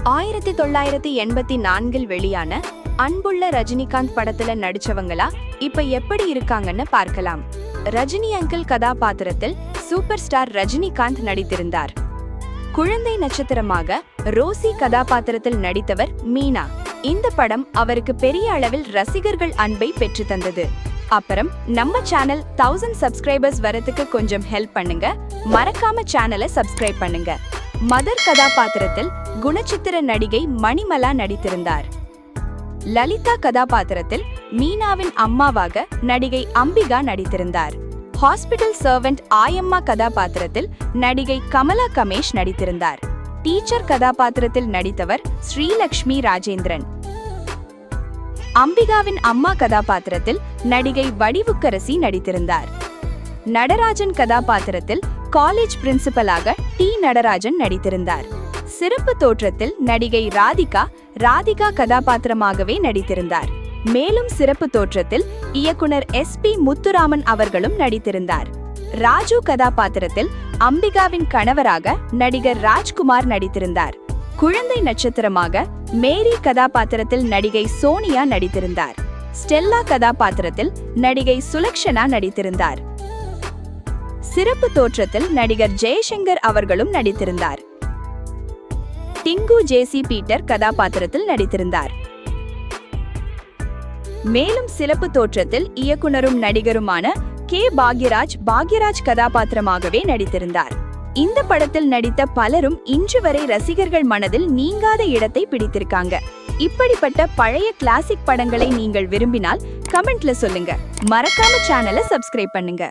1984 வெளியான அன்புள்ள ரஜினிகாந்த் படத்துல நடிச்சவங்களா இப்ப எப்படி இருக்காங்கன்னு பார்க்கலாம். ரஜினி அங்கிள் கதாபாத்திரத்தில் சூப்பர் ஸ்டார் ரஜினிகாந்த் நடித்திருந்தார். குழந்தை நட்சத்திரமாக ரோசி கதாபாத்திரத்தில் நடித்தவர் மீனா. இந்த படம் அவருக்கு பெரிய அளவில் ரசிகர்கள் அன்பை பெற்று தந்தது. அப்புறம் நம்ம சேனல் 1000 சப்ஸ்கிரைபர்ஸ் வரதுக்கு கொஞ்சம் ஹெல்ப் பண்ணுங்க. மறக்காம சேனலை சப்ஸ்கிரைப் பண்ணுங்க. மதர் கதாபாத்திரத்தில் குணச்சித்திர நடிகை மணிமலா நடித்திருந்தார். லலிதா கதாபாத்திரத்தில் மீனாவின் அம்மாவாக நடிகை அம்பிகா நடித்திருந்தார். ஹாஸ்பிட்டல் சர்வெண்ட் ஆயம்மா கதாபாத்திரத்தில் நடிகை கமலா கமேஷ் நடித்திருந்தார். டீச்சர் கதாபாத்திரத்தில் நடித்தவர் ஸ்ரீலக்ஷ்மி ராஜேந்திரன். அம்பிகாவின் அம்மா கதாபாத்திரத்தில் நடிகை வடிவுக்கரசி நடித்திருந்தார். நடராஜன் கதாபாத்திரத்தில் காலேஜ் பிரின்சிபலாக டி நடராஜன் நடித்திருந்தார். சிறப்பு தோற்றத்தில் நடிகை ராதிகா கதாபாத்திரமாகவே நடித்திருந்தார். மேலும் சிறப்பு தோற்றத்தில் இயக்குனர் SP முத்துராமன் அவர்களும் நடித்திருந்தார். ராஜு கதாபாத்திரத்தில் அம்பிகாவின் கணவராக நடிகர் ராஜ்குமார் நடித்திருந்தார். குழந்தை நட்சத்திரமாக மேரி கதாபாத்திரத்தில் நடிகை சோனியா நடித்திருந்தார். ஸ்டெல்லா கதாபாத்திரத்தில் நடிகை சுலக்ஷனா நடித்திருந்தார். சிறப்பு தோற்றத்தில் நடிகர் ஜெயசங்கர் அவர்களும் நடித்திருந்தார். டிங்கு JC பீட்டர் கதாபாத்திரத்தில் நடித்திருந்தார். மேலும் சிறப்பு தோற்றத்தில் இயக்குனரும் நடிகருமான K பாக்யராஜ் கதாபாத்திரமாகவே நடித்திருந்தார். இந்த படத்தில் நடித்த பலரும் இன்று வரை ரசிகர்கள் மனதில் நீங்காத இடத்தை பிடித்திருக்காங்க. இப்படிப்பட்ட பழைய கிளாசிக் படங்களை நீங்கள் விரும்பினால் கமெண்ட்ல சொல்லுங்க. மறக்காம சேனலை சப்ஸ்கிரைப் பண்ணுங்க.